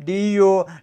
DEO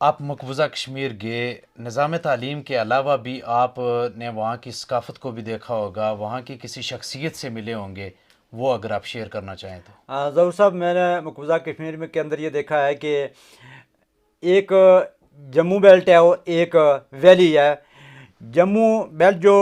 آپ مقبوضہ کشمیر گئے، نظام تعلیم کے علاوہ بھی آپ نے وہاں کی ثقافت کو بھی دیکھا ہوگا، وہاں کی کسی شخصیت سے ملے ہوں گے، وہ اگر آپ شیئر کرنا چاہیں تو۔ ظہور صاحب، میں نے مقبوضہ کشمیر میں کے اندر یہ دیکھا ہے کہ ایک جموں بیلٹ ہے اور ایک ویلی ہے۔ جموں بیلٹ جو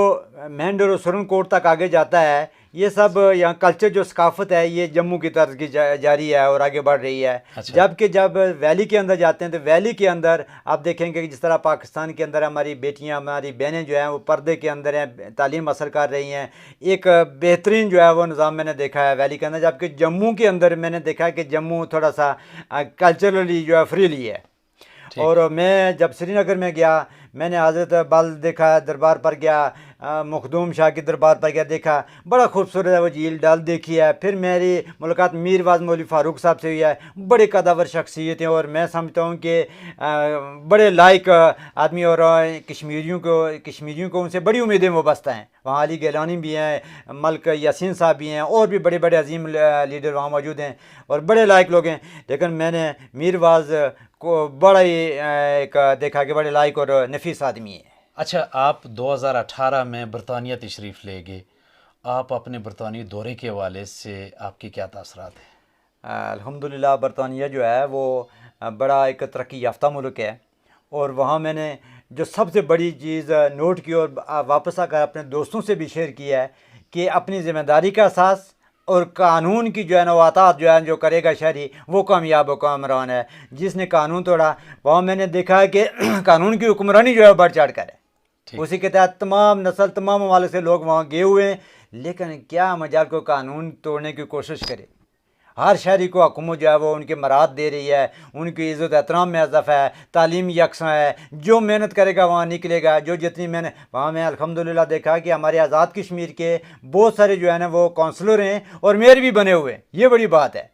مہنڈر اور سرن کوٹ تک آگے جاتا ہے، یہ سب یہاں کلچر جو ثقافت ہے یہ جموں کی طرز کی جاری ہے اور آگے بڑھ رہی ہے۔ جبکہ جب ویلی کے اندر جاتے ہیں تو ویلی کے اندر آپ دیکھیں گے کہ جس طرح پاکستان کے اندر ہماری بیٹیاں، ہماری بہنیں جو ہیں وہ پردے کے اندر ہیں، تعلیم حاصل کر رہی ہیں، ایک بہترین جو ہے وہ نظام میں نے دیکھا ہے ویلی کے اندر۔ جبکہ جموں کے اندر میں نے دیکھا ہے کہ جموں تھوڑا سا کلچرلی جو ہے فریلی ہے۔ اور میں جب سری نگر میں گیا، میں نے حضرت بل دیکھا، دربار پر گیا، مخدوم شاہ کی دربار پر گیا، دیکھا بڑا خوبصورت ہے وہ جھیل ڈل دیکھی ہے۔ پھر میری ملاقات میر واعظ مولوی فاروق صاحب سے ہوئی ہے، بڑے قداور شخصیت ہیں اور میں سمجھتا ہوں کہ بڑے لائق آدمی، اور کشمیریوں کو ان سے بڑی امیدیں وابستہ ہیں۔ وہاں علی گیلانی بھی ہیں، ملک یاسین صاحب بھی ہیں، اور بھی بڑے بڑے عظیم لیڈر وہاں موجود ہیں اور بڑے لائق لوگ ہیں۔ لیکن میں نے میر واعظ کو بڑا ہی ایک دیکھا کہ بڑے لائق اور نفیس آدمی ہے۔ اچھا، آپ 2018 میں برطانیہ تشریف لے گئے، آپ اپنے برطانوی دورے کے حوالے سے آپ کے کیا تاثرات ہیں؟ الحمدللہ برطانیہ جو ہے وہ بڑا ایک ترقی یافتہ ملک ہے، اور وہاں میں نے جو سب سے بڑی چیز نوٹ کی اور واپس آ کر اپنے دوستوں سے بھی شیئر کیا ہے کہ اپنی ذمہ داری کا احساس اور قانون کی جو ہے نا وہ اطاعت جو ہے جو کرے گا شہری، وہ کامیاب و کامران ہے۔ جس نے قانون توڑا، وہاں میں نے دیکھا ہے کہ قانون کی حکمرانی جو ہے بڑھ چڑھ کر ہے، اسی کے تحت تمام نسل، تمام ممالک سے لوگ وہاں گئے ہوئے ہیں۔ لیکن کیا مجال کو قانون توڑنے کی کوشش کرے؟ ہر شہری کو حکومت جو ہے وہ ان کے مراد دے رہی ہے، ان کی عزت احترام میں اضافہ ہے، تعلیم یکساں ہے، جو محنت کرے گا وہاں نکلے گا، جو جتنی محنت وہاں میں الحمدللہ دیکھا کہ ہمارے آزاد کشمیر کے بہت سارے جو ہے نا وہ کونسلر ہیں اور میئر بھی بنے ہوئے ہیں، یہ بڑی بات ہے،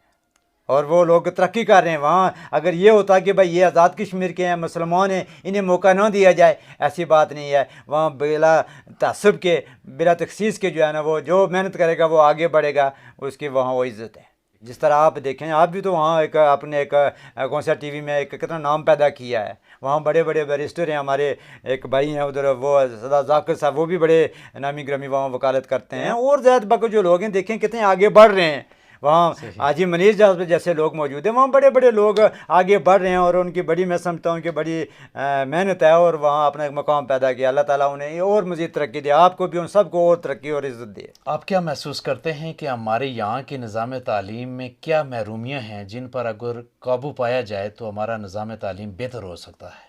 اور وہ لوگ ترقی کر رہے ہیں۔ وہاں اگر یہ ہوتا کہ بھائی یہ آزاد کشمیر کے ہیں، مسلمان ہیں، انہیں موقع نہ دیا جائے، ایسی بات نہیں ہے۔ وہاں بلا تعصب کے، بلا تخصیص کے جو ہے نا وہ جو محنت کرے گا وہ آگے بڑھے گا، اس کی وہاں وہ عزت ہے۔ جس طرح آپ دیکھیں، آپ بھی تو وہاں ایک آپ نے ایک کون سا ٹی وی میں ایک کتنا نام پیدا کیا ہے، وہاں بڑے بڑے بیرسٹر ہیں، ہمارے ایک بھائی ہیں ادھر وہ ذاکر صاحب، وہ بھی بڑے نامی گرامی وہاں وکالت کرتے ہیں، اور زیادہ باقی جو لوگ ہیں دیکھیں کتنے آگے بڑھ رہے ہیں۔ وہاں حاجی منیر جیسے لوگ موجود ہیں، وہاں بڑے بڑے لوگ آگے بڑھ رہے ہیں، اور ان کی بڑی میں سمجھتا ہوں کہ بڑی محنت ہے، اور وہاں اپنا ایک مقام پیدا کیا۔ اللہ تعالیٰ انہیں اور مزید ترقی دے، آپ کو بھی ان سب کو اور ترقی اور عزت دے۔ آپ کیا محسوس کرتے ہیں کہ ہمارے یہاں کے نظام تعلیم میں کیا محرومیاں ہیں جن پر اگر قابو پایا جائے تو ہمارا نظام تعلیم بہتر ہو سکتا ہے؟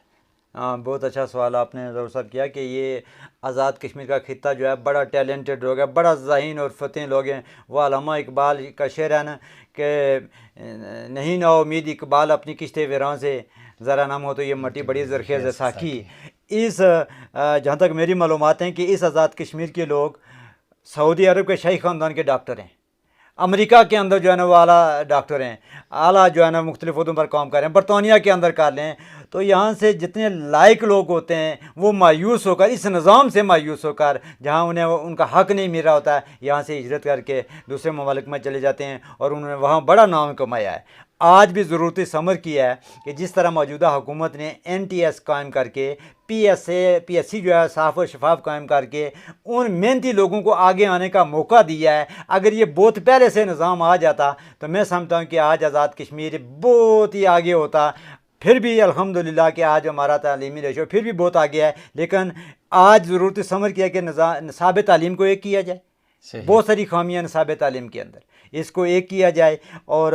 ہاں، بہت اچھا سوال آپ نے ضرور صاحب کیا کہ یہ آزاد کشمیر کا خطہ جو ہے بڑا ٹیلنٹڈ لوگ ہے، بڑا ذہین اور فتح لوگ ہیں۔ وہ علامہ اقبال کا شعر ہے نا کہ نہیں نا امید اقبال اپنی کشت ویراں سے، ذرا نام ہو تو یہ مٹی بڑی زرخیز ہے ساکھی۔ اس جہاں تک میری معلومات ہیں کہ اس آزاد کشمیر کے لوگ سعودی عرب کے شاہی خاندان کے ڈاکٹر ہیں، امریکہ کے اندر جو ہے نا وہ اعلیٰ ڈاکٹر ہیں، اعلیٰ جو ہے نا مختلف عہدوں پر کام کر رہے ہیں، برطانیہ کے اندر کر لیں۔ تو یہاں سے جتنے لائق لوگ ہوتے ہیں وہ مایوس ہو کر، اس نظام سے مایوس ہو کر، جہاں انہیں ان کا حق نہیں مل رہا ہوتا ہے، یہاں سے ہجرت کر کے دوسرے ممالک میں چلے جاتے ہیں، اور انہوں نے وہاں بڑا نام کمایا ہے۔ آج بھی ضرورت اس امر کی ہے کہ جس طرح موجودہ حکومت نے NTS قائم کر کے، PSC جو ہے صاف و شفاف قائم کر کے ان محنتی لوگوں کو آگے آنے کا موقع دیا ہے، اگر یہ بہت پہلے سے نظام آ جاتا تو میں سمجھتا ہوں کہ آج آزاد کشمیر بہت ہی آگے ہوتا۔ پھر بھی الحمدللہ کہ آج ہمارا تعلیمی ریشو پھر بھی بہت آگے ہے، لیکن آج ضرورت سمجھ کیا کہ نصاب تعلیم کو ایک کیا جائے۔ بہت ساری خامیاں نصاب تعلیم کے اندر، اس کو ایک کیا جائے، اور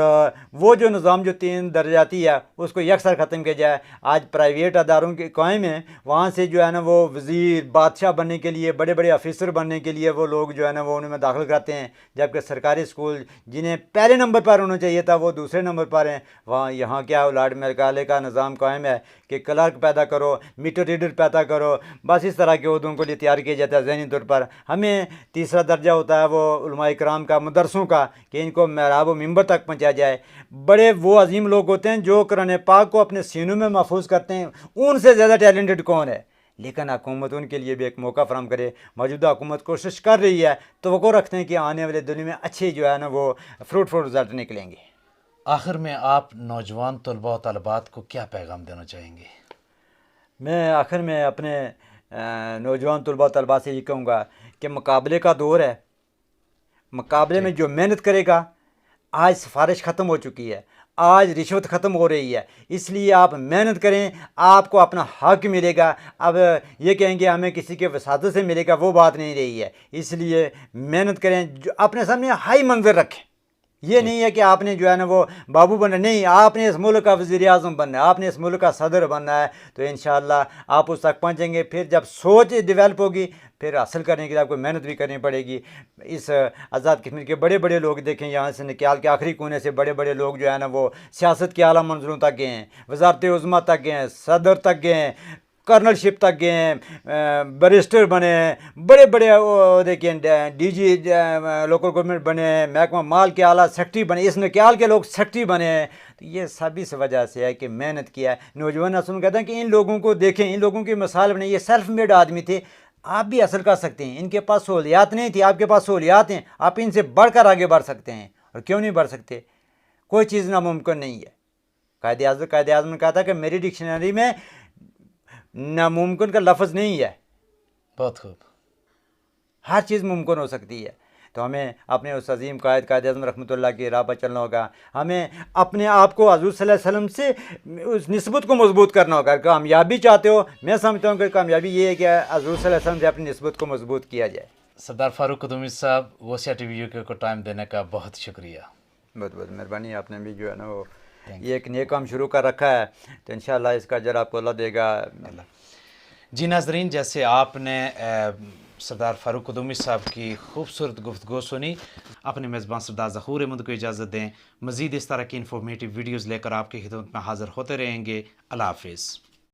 وہ جو نظام جو 3 درجاتی ہے اس کو یکسر ختم کیا جائے۔ آج پرائیویٹ اداروں کے قائم ہیں، وہاں سے جو ہے نا وہ وزیر، بادشاہ بننے کے لیے، بڑے بڑے آفیسر بننے کے لیے وہ لوگ جو ہے نا وہ ان میں داخل کراتے ہیں، جبکہ سرکاری اسکول جنہیں پہلے نمبر پر ہونا چاہیے تھا وہ دوسرے نمبر پر ہیں۔ وہاں یہاں کیا لارڈ میکالے کا نظام قائم ہے کہ کلرک پیدا کرو، میٹر ریڈر پیدا کرو، بس اس طرح کے عہدوں کے لیے تیار کیا جاتا ہے ذہنی طور پر۔ ہمیں تیسرا درجہ ہوتا ہے وہ علماء کرام کا، مدرسوں کا، کہ ان کو محراب و منبر تک پہنچایا جائے۔ بڑے وہ عظیم لوگ ہوتے ہیں جو قرآن پاک کو اپنے سینوں میں محفوظ کرتے ہیں، ان سے زیادہ ٹیلنٹڈ کون ہے؟ لیکن حکومت ان کے لیے بھی ایک موقع فراہم کرے۔ موجودہ حکومت کوشش کر رہی ہے، توقع رکھتے ہیں کہ آنے والے دنوں میں اچھے جو ہے نا وہ فروٹفل رزلٹ نکلیں گے۔ آخر میں آپ نوجوان طلباء و طالبات کو کیا پیغام دینا چاہیں گے؟ میں آخر میں اپنے نوجوان طلباء طلباء سے یہ کہوں گا کہ مقابلے کا دور ہے. مقابلے میں جو محنت کرے گا، آج سفارش ختم ہو چکی ہے، آج رشوت ختم ہو رہی ہے، اس لیے آپ محنت کریں، آپ کو اپنا حق ملے گا. اب یہ کہیں گے ہمیں کسی کے وساطت سے ملے گا، وہ بات نہیں رہی ہے. اس لیے محنت کریں، جو اپنے سامنے ہائی منظر رکھیں. یہ نہیں ہے کہ آپ نے جو ہے نا وہ بابو بننا، نہیں، آپ نے اس ملک کا وزیر اعظم بننا ہے، آپ نے اس ملک کا صدر بننا ہے. تو انشاءاللہ آپ اس تک پہنچیں گے. پھر جب سوچ ڈیولپ ہوگی، پھر حاصل کرنے کے لیے آپ کو محنت بھی کرنی پڑے گی. اس آزاد کشمیر کے بڑے بڑے لوگ دیکھیں، یہاں سے نکال کے آخری کونے سے بڑے بڑے لوگ جو ہے نا وہ سیاست کے اعلیٰ منزلوں تک گئے ہیں، وزارت عظمیٰ تک گئے ہیں، صدر تک گئے ہیں، کرنل شپ تک گئے ہیں، بیرسٹر بنے ہیں، بڑے بڑے دیکھیں ڈی جی لوکل گورنمنٹ بنے ہیں، محکمہ مال کے اعلیٰ سیکٹری بنے، اس نکال کے لوگ سیکٹری بنے ہیں. تو یہ سب اس وجہ سے ہے کہ محنت کیا ہے. نوجوان نسل کہتے ہیں کہ ان لوگوں کو دیکھیں، ان لوگوں کی مثال بنے، یہ سیلف میڈ آدمی تھے. آپ بھی حاصل کر سکتے ہیں. ان کے پاس سہولیات نہیں تھی، آپ کے پاس سہولیات ہیں، آپ ان سے بڑھ کر آگے بڑھ سکتے ہیں. اور کیوں نہیں بڑھ سکتے؟ کوئی چیز ناممکن نہیں ہے. قائد اعظم نے کہا تھا کہ میری ڈکشنری میں ناممکن کا لفظ نہیں ہے. بہت خوب. ہر چیز ممکن ہو سکتی ہے. تو ہمیں اپنے اس عظیم قائد اعظم رحمۃ اللہ کی راہ پر چلنا ہوگا. ہمیں اپنے آپ کو حضور صلی اللہ علیہ وسلم سے اس نسبت کو مضبوط کرنا ہوگا. کامیابی چاہتے ہو، میں سمجھتا ہوں کہ کامیابی یہ ہے کہ حضور صلی اللہ علیہ وسلم سے اپنی نسبت کو مضبوط کیا جائے. سردار فاروق قدومی صاحب، غوثیہ ٹی وی یو کے کو ٹائم دینے کا بہت شکریہ. بہت بہت مہربانی. آپ نے بھی جو ہے نا وہ یہ ایک نیک کام شروع کر رکھا ہے، تو انشاءاللہ اس کا اجر آپ کو اللہ دے گا. جی ناظرین، جیسے آپ نے سردار فاروق قدومی صاحب کی خوبصورت گفتگو سنی، اپنے میزبان سردار ظہور احمد کو اجازت دیں. مزید اس طرح کی انفارمیٹیو ویڈیوز لے کر آپ کی خدمت میں حاضر ہوتے رہیں گے. اللہ حافظ.